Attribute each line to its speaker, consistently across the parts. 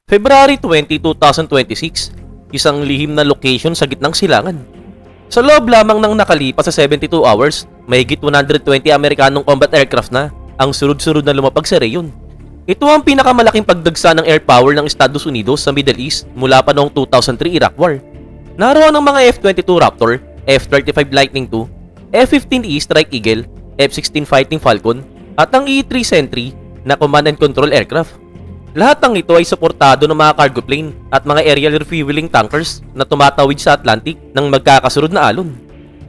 Speaker 1: February 20, 2026, isang lihim na location sa gitnang silangan. Sa loob lamang ng nakalipas sa 72 hours, mahigit 120 Amerikanong combat aircraft na ang sunod-sunod na lumapag sa reyon. Ito ang pinakamalaking pagdagsa ng air power ng Estados Unidos sa Middle East mula pa noong 2003 Iraq War. Naroon ang mga F-22 Raptor, F-35 Lightning II, F-15E Strike Eagle, F-16 Fighting Falcon, at ang E-3 Sentry na command and control aircraft. Lahat ng ito ay suportado ng mga cargo plane at mga aerial refueling tankers na tumatawid sa Atlantic ng magkakasunod na alon.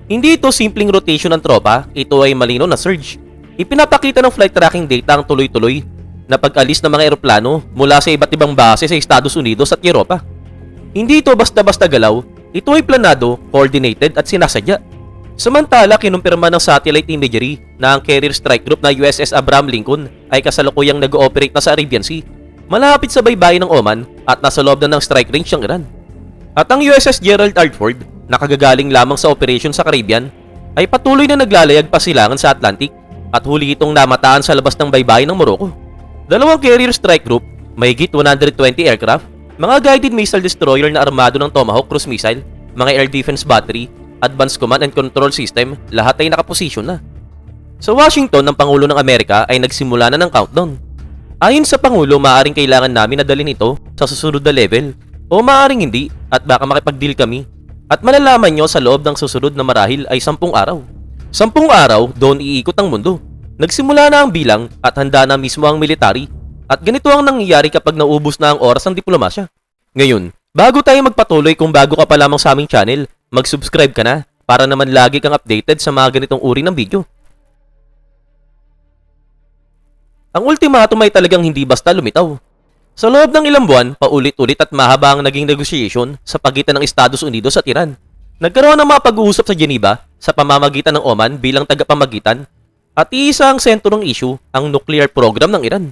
Speaker 1: Hindi ito simpleng rotation ng tropa, ito ay malinaw na surge. Ipinapakita ng flight tracking data ang tuloy-tuloy na pag-alis ng mga eroplano mula sa iba't ibang base sa Estados Unidos at Europa. Hindi ito basta-basta galaw, ito ay planado, coordinated at sinasadya. Samantala, kinumpirma ng satellite imagery na ang carrier strike group na USS Abraham Lincoln ay kasalukuyang nag-ooperate na sa Arabian Sea, malapit sa baybayin ng Oman at nasa loob na ng strike range ng Iran. At ang USS Gerald R. Ford, na kagagaling lamang sa operasyon sa Caribbean, ay patuloy na naglalayag pasilangan sa Atlantic at huli itong namataan sa labas ng baybayin ng Morocco. Dalawang carrier strike group, mahigit 120 aircraft, mga guided missile destroyer na armado ng Tomahawk cruise missile, mga air defense battery, advanced command and control system, lahat ay nakaposisyon na. Sa Washington, ang Pangulo ng Amerika ay nagsimula na ng countdown. Ayon sa Pangulo, maaaring kailangan namin na dalhin ito sa susunod na level o maaaring hindi at baka makipag-deal kami at malalaman nyo sa loob ng susunod na marahil ay 10 araw. 10 araw, doon iikot ang mundo. Nagsimula na ang bilang at handa na mismo ang military at ganito ang nangyayari kapag naubos na ang oras ng diplomasya. Ngayon, bago tayo magpatuloy, kung bago ka pa lamang sa aming channel, mag-subscribe ka na para naman lagi kang updated sa mga ganitong uri ng video. Ang ultimatum ay talagang hindi basta lumitaw. Sa loob ng ilang buwan, paulit-ulit at mahaba ang naging negosyasyon sa pagitan ng Estados Unidos at Iran. Nagkaroon ng mga pag-uusap sa Geneva sa pamamagitan ng Oman bilang tagapamagitan at iisa ang sentrong issue ang nuclear program ng Iran.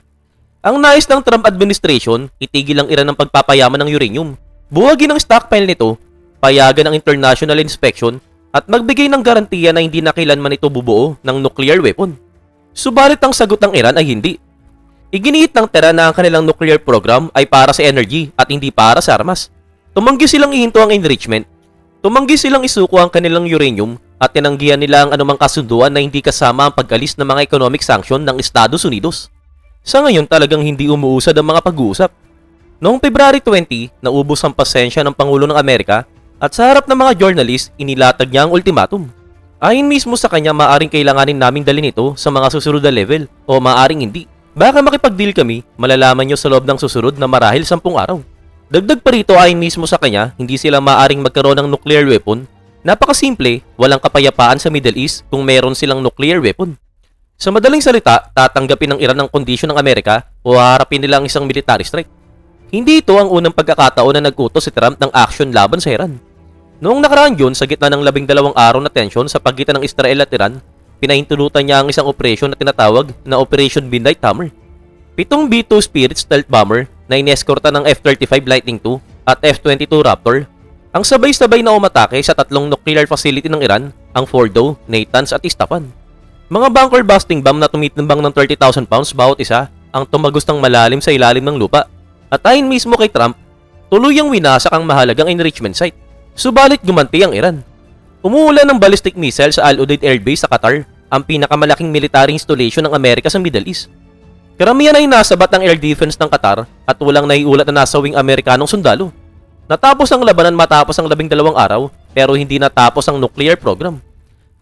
Speaker 1: Ang nais ng Trump administration, itigil ang Iran ng pagpapayaman ng uranium, buwagin ang stockpile nito, payagan ang international inspection at magbigay ng garantiya na hindi na kailanman ito bubuo ng nuclear weapon. Subalit ang sagot ng Iran ay hindi. Iginiit ng Tehran na ang kanilang nuclear program ay para sa energy at hindi para sa armas. Tumanggi silang ihinto ang enrichment. Tumanggi silang isuko ang kanilang uranium at tinanggihan nila ang anumang kasunduan na hindi kasama ang pag-alis ng mga economic sanction ng Estados Unidos. Sa ngayon talagang hindi umuusad ang mga pag-uusap. Noong February 20, naubos ang pasensya ng Pangulo ng Amerika at sa harap ng mga journalist, inilatag niya ang ultimatum. Ayon mismo sa kanya, maaring kailanganin naming dalhin ito sa mga susunod na level o maaring hindi. Baka makipag-deal kami, malalaman nyo sa loob ng susunod na marahil 10 araw. Dagdag pa rito, ayon mismo sa kanya, hindi sila maaring magkaroon ng nuclear weapon. Napakasimple, walang kapayapaan sa Middle East kung meron silang nuclear weapon. Sa madaling salita, tatanggapin ng Iran ang kondisyon ng Amerika o haharapin nila ang isang military strike. Hindi ito ang unang pagkakataon na nag-utos si Trump ng action laban sa Iran. Noong nakaraan yun, sa gitna ng 12 araw na tensyon sa pagitan ng Israel at Iran, pinahintulutan niya ang isang operasyon na tinatawag na Operation Midnight Hammer. 7 B-2 Spirit stealth bomber na ineskorta ng F-35 Lightning II at F-22 Raptor ang sabay-sabay na umatake sa 3 nuclear facility ng Iran, ang Fordo, Natanz at Isfahan. Mga bunker-busting bomb na tumitimbang ng 30,000 pounds bawat isa ang tumagos ng malalim sa ilalim ng lupa. At ayon mismo kay Trump, tuluyang winasak ang mahalagang enrichment site. Subalit gumanti ang Iran. Umuulan ng ballistic missile sa Al Udeid Air Base sa Qatar, ang pinakamalaking military installation ng Amerika sa Middle East. Karamihan ay nasabat ang air defense ng Qatar at walang naiulat na nasawing Amerikanong sundalo. Natapos ang labanan matapos ang 12 araw pero hindi natapos ang nuclear program.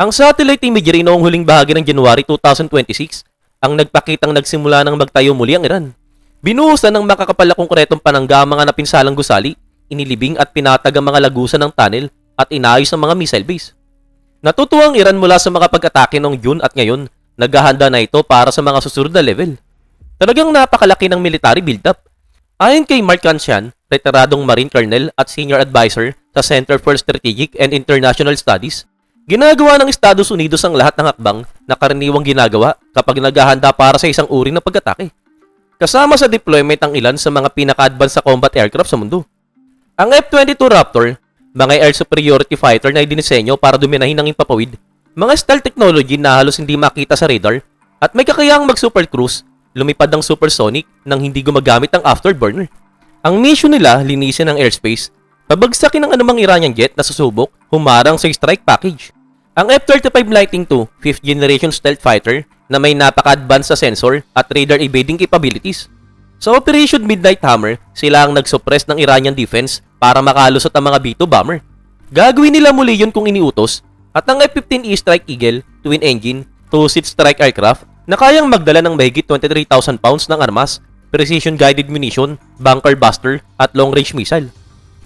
Speaker 1: Ang satellite imagery noong huling bahagi ng January 2026 ang nagpakitang nagsimula ng magtayo muli ang Iran. Binuhusan ng makakapal na konkretong panangga ang mga napinsalang gusali, inilibing at pinatag ang mga lagusan ng tunnel at inayos ang mga missile base. Natutuwa ang Iran mula sa mga pag-atake noong June at ngayon, naghahanda na ito para sa mga susunod na level. Talagang napakalaki ng military build-up. Ayon kay Mark Kanshan, retiradong Marine Colonel at Senior Advisor sa Center for Strategic and International Studies, ginagawa ng Estados Unidos ang lahat ng hakbang na karaniwang ginagawa kapag naghahanda para sa isang uri ng pag-atake. Kasama sa deployment ang ilan sa mga pinaka-advanced sa combat aircraft sa mundo. Ang F-22 Raptor, mga air superiority fighter na idinisenyo para dominahin ng impapawid, mga stealth technology na halos hindi makita sa radar, at may kakayahang mag-supercruise, lumipad ng supersonic nang hindi gumagamit ng afterburner. Ang mission nila, linisin ang airspace, pabagsakin ang anumang Iranian jet na susubok humarang sa strike package. Ang F-35 Lightning II, 5th generation stealth fighter na may napaka-advanced na sensor at radar evading capabilities. Sa Operation Midnight Hammer, sila ang nagsuppress ng Iranian defense para makalusot ang mga B-2 bomber. Gagawin nila muli yun kung iniutos at ang F-15E Strike Eagle, twin-engine, two-seat strike aircraft na kayang magdala ng mahigit 23,000 pounds ng armas, precision-guided munition, bunker buster at long-range missile.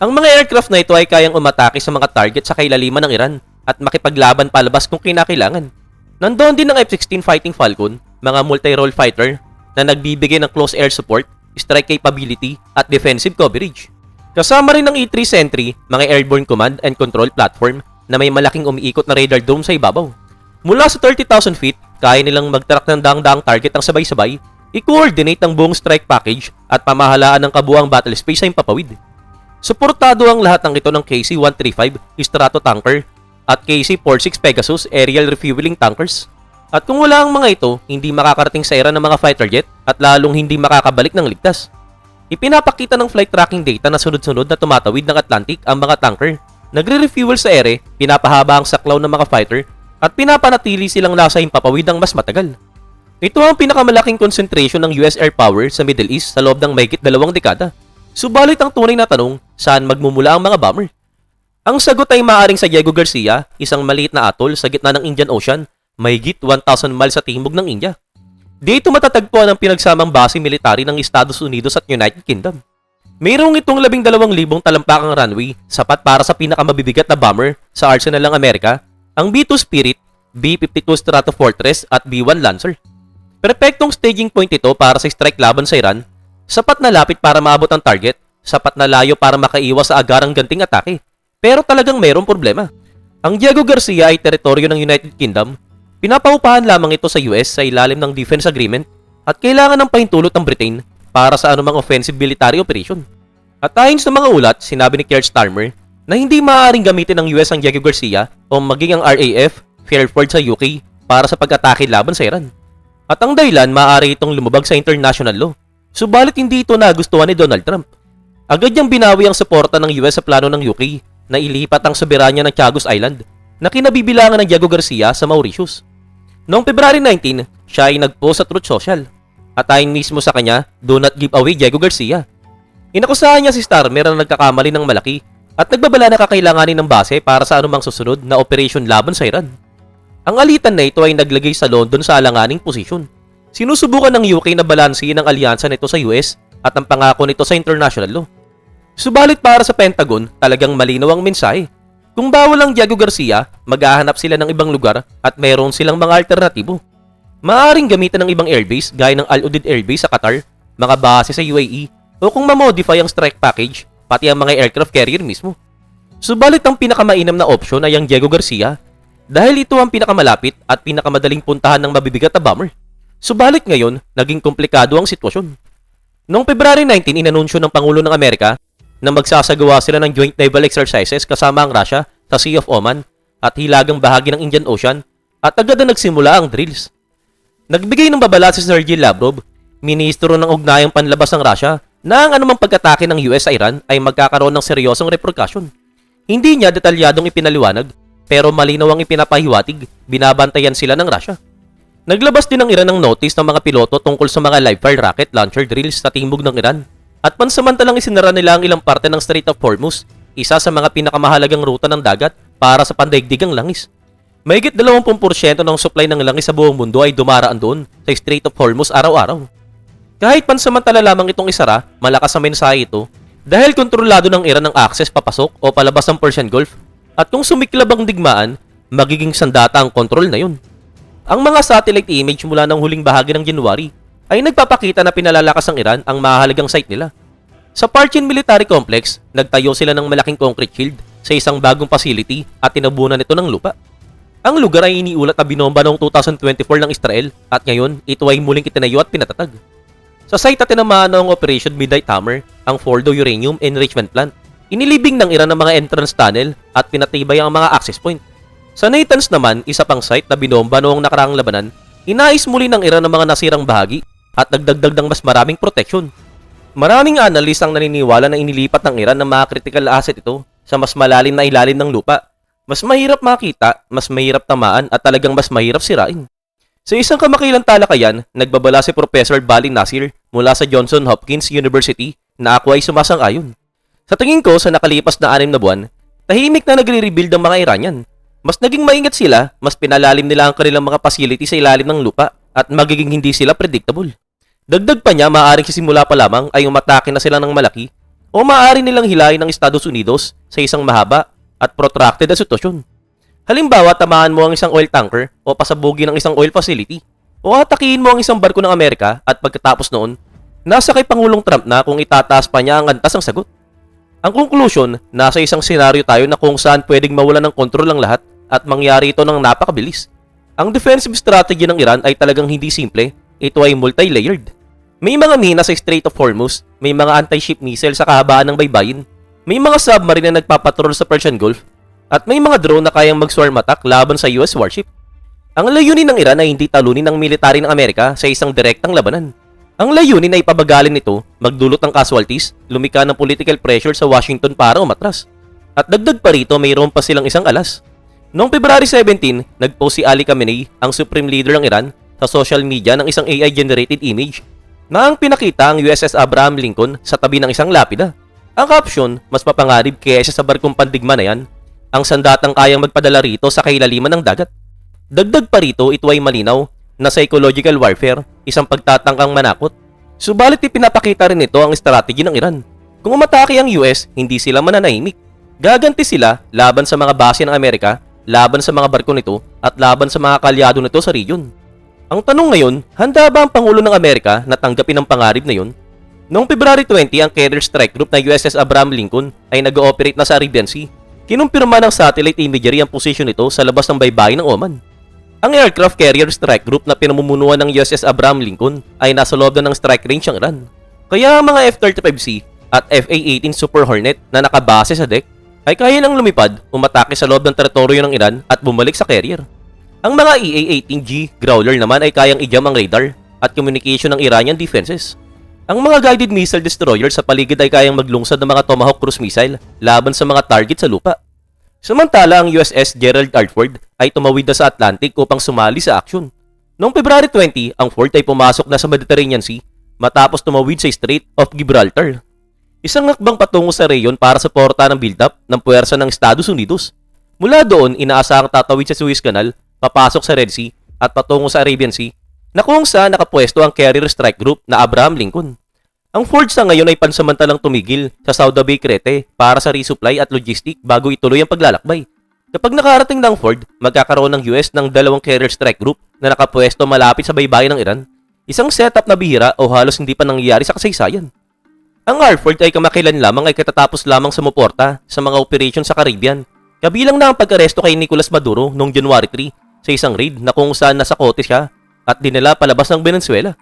Speaker 1: Ang mga aircraft na ito ay kayang umatake sa mga target sa kailaliman ng Iran at makipaglaban palabas kung kinakailangan. Nandoon din ang F-16 Fighting Falcon, mga multi-role fighter na nagbibigay ng close air support, strike capability at defensive coverage. Kasama rin ng E-3 Sentry, mga airborne command and control platform na may malaking umiikot na radar dome sa ibabaw. Mula sa 30,000 feet, kaya nilang mag-track ng daang-daang target ang sabay-sabay, i-coordinate ang buong strike package at pamahalaan ng kabuang battle space sa impapawid. Suportado ang lahat ng ito ng KC-135 Strato tanker at KC-46 Pegasus aerial refueling tankers. At kung wala ang mga ito, hindi makakarating sa era ng mga fighter jet at lalong hindi makakabalik ng ligtas. Ipinapakita ng flight tracking data na sunod-sunod na tumatawid ng Atlantic ang mga tanker. Nagre-refuel sa ere, pinapahaba ang saklaw ng mga fighter at pinapanatili silang nasa himpapawid ng mas matagal. Ito ang pinakamalaking concentration ng US air power sa Middle East sa loob ng mahigit 2 dekada. Subalit ang tunay na tanong, saan magmumula ang mga bomber? Ang sagot ay maaaring sa Diego Garcia, isang maliit na atol sa gitna ng Indian Ocean, mahigit 1,000 miles sa timog ng India. Dito matatagpuan ang pinagsamang base military ng Estados Unidos at United Kingdom. Mayroong itong 12,000 talampakang runway, sapat para sa pinakamabibigat na bomber sa arsenal ng Amerika, ang B-2 Spirit, B-52 Stratofortress at B-1 Lancer. Perpektong staging point ito para sa strike laban sa Iran, sapat na lapit para maabot ang target, sapat na layo para makaiwas sa agarang ganting atake. Pero talagang mayroong problema. Ang Diego Garcia ay teritoryo ng United Kingdom. Pinapaupahan lamang ito sa US sa ilalim ng Defense Agreement at kailangan ng pahintulot ng Britain para sa anumang offensive military operation. At ayon sa mga ulat, sinabi ni Keir Starmer na hindi maaaring gamitin ng US ang Diego Garcia o maging ang RAF, Fairford sa UK para sa pag-atake laban sa Iran. At ang dahilan, maaari itong lumabag sa international law. Subalit hindi ito nagustuhan ni Donald Trump. Agad niyang binawi ang suporta ng US sa plano ng UK na ilipat ang soberanya ng Chagos Island na kinabibilangan ng Diego Garcia sa Mauritius. Noong February 19, siya ay nag-post sa Truth Social at ayon mismo sa kanya, do not give away Diego Garcia. Inakusahan niya si Starmer na nagkakamali ng malaki at nagbabala na kakailanganin ng base para sa anumang susunod na operation laban sa Iran. Ang alitan na ito ay naglagay sa London sa alanganing posisyon. Sinusubukan ng UK na balansehin ang alyansa nito sa US at ang pangako nito sa international law. Subalit para sa Pentagon, talagang malinaw ang mensahe. Kung bawal ang Diego Garcia, maghahanap sila ng ibang lugar at meron silang mga alternatibo. Maaaring gamitan ng ibang airbase gaya ng Al Udeid Air Base sa Qatar, mga base sa UAE, o kung ma-modify ang strike package, pati ang mga aircraft carrier mismo. Subalit ang pinakamainam na opsyon ay ang Diego Garcia dahil ito ang pinakamalapit at pinakamadaling puntahan ng mabibigat na bomber. Subalit ngayon, naging komplikado ang sitwasyon. Noong February 19, inanunsyo ng Pangulo ng Amerika na magsasagawa sila ng joint naval exercises kasama ang Russia sa Sea of Oman at hilagang bahagi ng Indian Ocean at agad na nagsimula ang drills. Nagbigay ng babala si Sergey Lavrov, ministro ng ugnayang panlabas ng Russia, na ang anumang pag-atake ng US sa Iran ay magkakaroon ng seryosong repercussion. Hindi niya detalyadong ipinaliwanag, pero malinaw ang ipinapahiwatig, binabantayan sila ng Russia. Naglabas din ng Iran ng notice ng mga piloto tungkol sa mga live-fire rocket launcher drills sa timog ng Iran. At pansamantalang isinara nila ang ilang parte ng Strait of Hormuz, isa sa mga pinakamahalagang ruta ng dagat para sa pandaigdigang langis. Mahigit 20% ng supply ng langis sa buong mundo ay dumaraan doon sa Strait of Hormuz araw-araw. Kahit pansamantala lamang itong isara, malakas ang mensahe ito dahil kontrolado ng Iran ang access papasok o palabas ng Persian Gulf at kung sumiklab ang digmaan, magiging sandata ang kontrol na yun. Ang mga satellite image mula ng huling bahagi ng January ay nagpapakita na pinalalakas ng Iran ang mahalagang site nila. Sa Parchin Military Complex, nagtayo sila ng malaking concrete shield sa isang bagong facility at tinabunan ito ng lupa. Ang lugar ay iniulat na binomba noong 2024 ng Israel at ngayon ito ay muling itinayo at pinatatag. Sa site at tinamaan ng Operation Midnight Hammer, ang Fordo Uranium Enrichment Plant. Inilibing ng Iran ang mga entrance tunnel at pinatibay ang mga access point. Sa Natanz naman, isa pang site na binomba noong nakaraang labanan, inais muli ng Iran ang mga nasirang bahagi at nagdagdag ng mas maraming protection. Maraming analyst ang naniniwala na inilipat ng Iran ng mga critical asset ito sa mas malalim na ilalim ng lupa. Mas mahirap makita, mas mahirap tamaan at talagang mas mahirap sirain. Sa isang kamakilang talakayan, nagbabala si Professor Bali Nasir mula sa Johns Hopkins University na ako ay sumasang-ayon. Sa tingin ko sa nakalipas na 6 na buwan, tahimik na nagre-rebuild ang mga Iranian. Mas naging maingat sila, mas pinalalim nila ang kanilang mga facility sa ilalim ng lupa at magiging hindi sila predictable. Dagdag pa niya, maaaring sisimula pa lamang ay umatake na sila ng malaki o maaari nilang hilahin ng Estados Unidos sa isang mahaba at protracted na sitwasyon. Halimbawa, tamaan mo ang isang oil tanker o pasabugin ng isang oil facility o atakihin mo ang isang barko ng Amerika at pagkatapos noon, nasa kay Pangulong Trump na kung itataas pa niya ang antas ng sagot. Ang conclusion, nasa isang senaryo tayo na kung saan pwedeng mawalan ng kontrol ang lahat at mangyari ito ng napakabilis. Ang defensive strategy ng Iran ay talagang hindi simple, ito ay multi-layered. May mga mina sa Strait of Hormuz, may mga anti-ship missile sa kahabaan ng baybayin, may mga submarine na nagpapatrol sa Persian Gulf, at may mga drone na kayang mag-swarm attack laban sa US warship. Ang layunin ng Iran ay hindi talunin ng military ng Amerika sa isang direktang labanan. Ang layunin ay pabagalin nito, magdulot ng casualties, lumika ng political pressure sa Washington para umatras. At dagdag pa rito, mayroon pa silang isang alas. Noong February 17, nagpost si Ali Khamenei, ang supreme leader ng Iran, sa social media ng isang AI-generated image na ang pinakita ang USS Abraham Lincoln sa tabi ng isang lapida. Ang caption, mas mapangarib kaysa sa barkong pandigma na yan, ang sandatang kayang magpadala rito sa kailaliman ng dagat. Dagdag pa rito, ito ay malinaw na psychological warfare, isang pagtatangkang manakot. Subalit ipinapakita rin ito ang strategy ng Iran. Kung umatake ang US, hindi sila mananahimik. Gaganti sila laban sa mga base ng Amerika, laban sa mga barko nito, at laban sa mga kalyado nito sa region. Ang tanong ngayon, handa ba ang Pangulo ng Amerika na tanggapin ang pangarib na yun? Noong February 20, ang carrier strike group na USS Abraham Lincoln ay nag-ooperate na sa Arabian Sea. Kinumpirma ng satellite imagery ang posisyon nito sa labas ng baybayin ng Oman. Ang aircraft carrier strike group na pinamumunuan ng USS Abraham Lincoln ay nasa loob na ng strike range ng Iran. Kaya ang mga F-35C at FA-18 Super Hornet na nakabase sa deck ay kaya nang lumipad, umatake sa loob ng teritoryo ng Iran at bumalik sa carrier. Ang mga EA-18G Growler naman ay kayang i-jam ang radar at communication ng Iranian defenses. Ang mga guided missile destroyer sa paligid ay kayang maglungsad ng mga Tomahawk cruise missile laban sa mga target sa lupa. Samantala, ang USS Gerald R. Ford ay tumawid na sa Atlantic upang sumali sa aksyon. Noong February 20, ang Ford ay pumasok na sa Mediterranean Sea matapos tumawid sa Strait of Gibraltar. Isang hakbang patungo sa reyon para suporta ng build-up ng puwersa ng Estados Unidos. Mula doon, inaasahang tatawid sa Suez Canal, papasok sa Red Sea at patungo sa Arabian Sea na kung saan nakapwesto ang carrier strike group na Abraham Lincoln. Ang Ford sa ngayon ay pansamantalang tumigil sa Sauda Bay, Crete para sa resupply at logistic bago ituloy ang paglalakbay. Kapag nakarating na ang Ford, magkakaroon ng US ng 2 carrier strike group na nakapwesto malapit sa baybayin ng Iran. Isang setup na bihira o halos hindi pa nangyayari sa kasaysayan. Ang R-Ford ay kamakilan lamang ay katatapos lamang sumuporta sa mga operation sa Caribbean. Kabilang na ang pag-aresto kay Nicolas Maduro noong January 3 sa isang raid na kung saan nasa kote siya at dinala palabas ng Venezuela.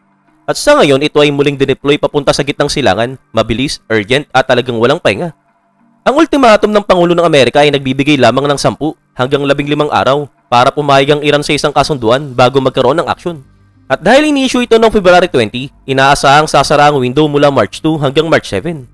Speaker 1: At sa ngayon, ito ay muling dineploy papunta sa gitnang silangan, mabilis, urgent at talagang walang pahinga. Ang ultimatum ng Pangulo ng Amerika ay nagbibigay lamang ng 10 hanggang 15 araw para pumayag ang Iran sa isang kasunduan bago magkaroon ng aksyon. At dahil in-issue ito noong February 20, inaasahang sasara ang window mula March 2 hanggang March 7.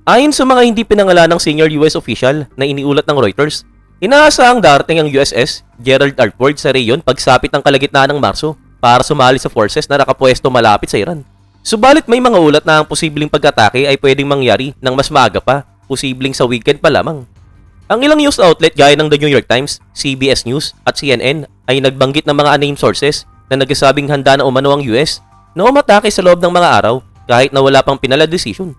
Speaker 1: Ayon sa mga hindi pinangalanang senior US official na iniulat ng Reuters, inaasahang darating ang USS Gerald R. Ford sa reyon pagsapit ng kalagitnaan ng Marso para sumali sa forces na nakapwesto malapit sa Iran. Subalit may mga ulat na ang posibleng pag-atake ay pwedeng mangyari ng mas maaga pa, posibleng sa weekend pa lamang. Ang ilang news outlet gaya ng The New York Times, CBS News at CNN ay nagbanggit ng mga unnamed sources na nagsasabing handa na umano ang US na umatake sa loob ng mga araw kahit na wala pang pinala decision.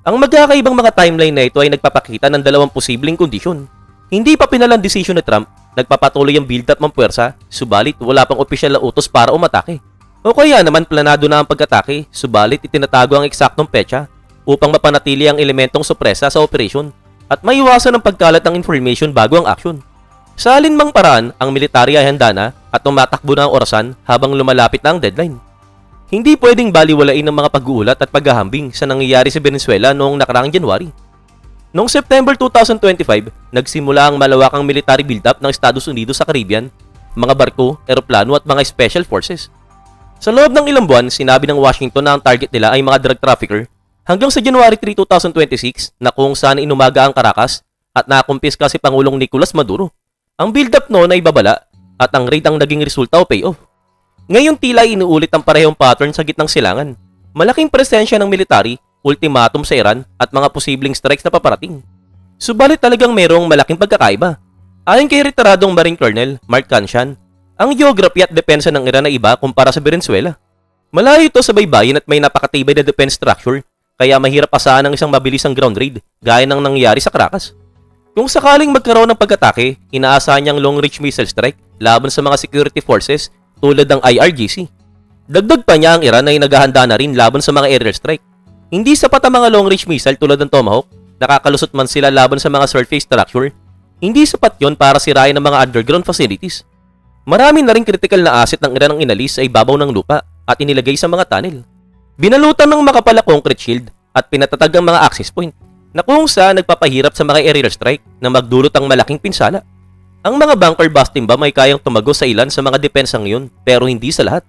Speaker 1: Ang magkakaibang mga timeline na ito ay nagpapakita ng 2 posibleng kondisyon. Hindi pa pinalang decision ni Trump, nagpapatuloy ang build-up ng puwersa, subalit wala pang opisyal na utos para umatake. O kaya naman planado na ang pag-atake, subalit itinatago ang eksaktong petsa upang mapanatili ang elementong sorpresa sa operasyon at maiwasan ang pagkalat ng information bago ang aksyon. Sa alinmang paraan, ang military ay handa na at tumatakbo na ang orasan habang lumalapit na ang deadline. Hindi pwedeng baliwalain ng mga pag-uulat at paghahambing sa nangyayari sa Venezuela noong nakaraang January. Noong September 2025, nagsimula ang malawakang military build-up ng Estados Unidos sa Caribbean, mga barko, eroplano at mga special forces. Sa loob ng ilang buwan, sinabi ng Washington na ang target nila ay mga drug trafficker, Hanggang sa January 3, 2026 na kung saan inumaga ang Caracas at nakumpiska si Pangulong Nicolas Maduro. Ang build-up noon ay babala at ang raid ang naging resulta o payoff. Ngayon tila inuulit ang parehong pattern sa gitnang silangan. Malaking presensya ng military, ultimatum sa Iran at mga posibleng strikes na paparating. Subalit talagang merong malaking pagkakaiba. Ayon kay retiradong Marine Colonel Mark Kanshan, ang geography at depensa ng Iran ay iba kumpara sa Venezuela. Malayo ito sa baybayin at may napakatibay na defense structure, kaya mahirap asahan ng isang mabilisang ground raid gaya ng nangyari sa Caracas. Kung sakaling magkaroon ng pag-atake, inaasahan niyang long-range missile strike laban sa mga security forces tulad ng IRGC. Dagdag pa niya ang Iran ay naghahanda na rin laban sa mga aerial strike. Hindi sapat ang mga long-range missile tulad ng Tomahawk, nakakalusot man sila laban sa mga surface structure, hindi sapat yon para sirain ang mga underground facilities. Marami na rin critical na asset ng Iran ang inalis sa ibabaw ng lupa at inilagay sa mga tunnel. Binalutan ng makapal na concrete shield at pinatatag ang mga access point na kung saan nagpapahirap sa mga aerial strike na magdulot ang malaking pinsala. Ang mga bunker busting bomb ay kayang tumagos sa ilan sa mga depensang yun pero hindi sa lahat.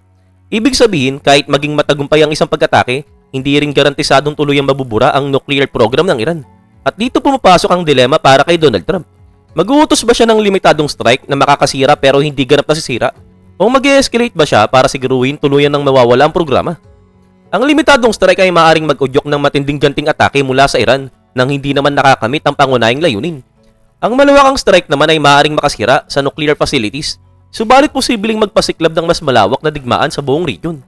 Speaker 1: Ibig sabihin kahit maging matagumpay ang isang pag-atake, hindi rin garantisadong tuluyang mabubura ang nuclear program ng Iran. At dito pumapasok ang dilema para kay Donald Trump. Mag-uutos ba siya ng limitadong strike na makakasira pero hindi ganap nasisira? O mag-e-escalate ba siya para siguruhin tuluyan ng mawawala ang programa? Ang limitadong strike ay maaaring mag-udyok ng matinding ganting atake mula sa Iran nang hindi naman nakakamit ang pangunahing layunin. Ang malawakang strike naman ay maaaring makasira sa nuclear facilities, subalit posibleng magpasiklab ng mas malawak na digmaan sa buong region.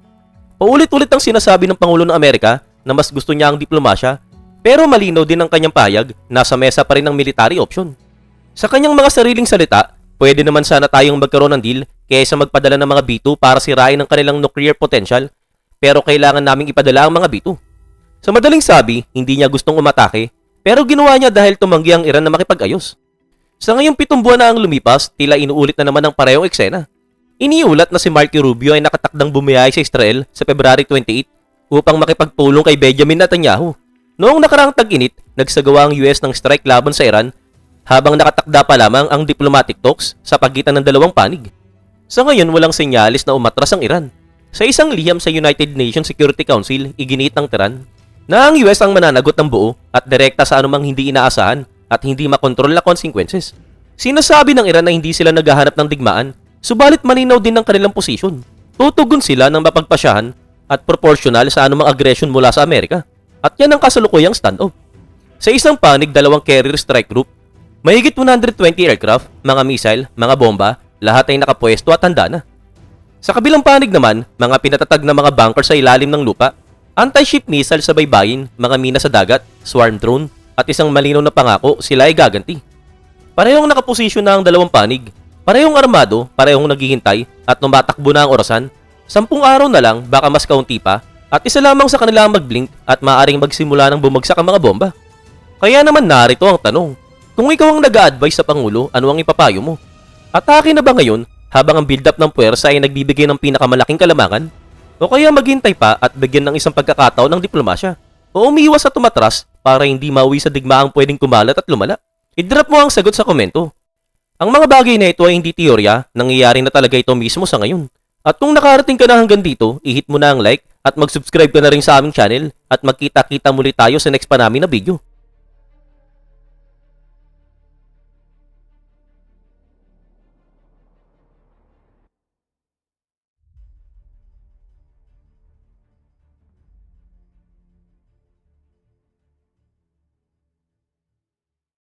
Speaker 1: Paulit-ulit ang sinasabi ng Pangulo ng Amerika na mas gusto niya ang diplomasya, pero malinaw din ang kanyang pahayag, nasa mesa pa rin ang military option. Sa kanyang mga sariling salita, pwede naman sana tayong magkaroon ng deal kaysa magpadala ng mga B-2 para sirain ang kanilang nuclear potential, pero kailangan naming ipadala ang mga B-2. Sa madaling sabi, hindi niya gustong umatake, pero ginawa niya dahil tumanggi ang Iran na makipag-ayos. Sa ngayong 7 buwan na ang lumipas, tila inuulit na naman ang parehong eksena. Iniulat na si Marco Rubio ay nakatakdang bumiyay sa Israel sa February 28 upang makipagpulong kay Benjamin Netanyahu. Noong nakaraang tag-init, nagsagawa ang US ng strike laban sa Iran habang nakatakda pa lamang ang diplomatic talks sa pagitan ng dalawang panig. Sa ngayon, walang senyalis na umatras ang Iran. Sa isang liham sa United Nations Security Council, iginit ng Tehran na ang US ang mananagot ng buo at direkta sa anumang hindi inaasahan at hindi makontrol na consequences. Sinasabi ng Iran na hindi sila naghahanap ng digmaan, subalit malinaw din ng kanilang posisyon. Tutugon sila ng mapagpasyahan at proportional sa anumang aggression mula sa Amerika. At yan ang kasalukuyang standoff. Sa isang panig, dalawang carrier strike group, mahigit 120 aircraft, mga missile, mga bomba, lahat ay nakapwesto at handa na. Sa kabilang panig naman, mga pinatatag na mga bunker sa ilalim ng lupa, anti-ship missile sa baybayin, mga mina sa dagat, swarm drone, at isang malinaw na pangako sila ay gaganti. Parehong nakaposisyon na ang dalawang panig, parehong armado, parehong naghihintay, at tumatakbo na ang orasan. 10 araw na lang, baka mas kaunti pa, at isa lamang sa kanila ang mag-blink at maaaring magsimula ng bumagsak ang mga bomba. Kaya naman narito ang tanong, kung ikaw ang nag-a-advise sa Pangulo, ano ang ipapayo mo? Atake na ba ngayon habang ang build-up ng puwersa ay nagbibigay ng pinakamalaking kalamangan? O kaya maghintay pa at bigyan ng isang pagkakataon ng diplomasya? O umiwas sa tumatras para hindi mauwi sa digmaang pwedeng kumalat at lumala? I-drop mo ang sagot sa komento. Ang mga bagay na ito ay hindi teorya, nangyayari na talaga ito mismo sa ngayon. At kung nakarating ka na hanggang dito, i-hit mo na ang like at mag-subscribe ka na rin sa aming channel at magkita-kita muli tayo sa next pa namin na video.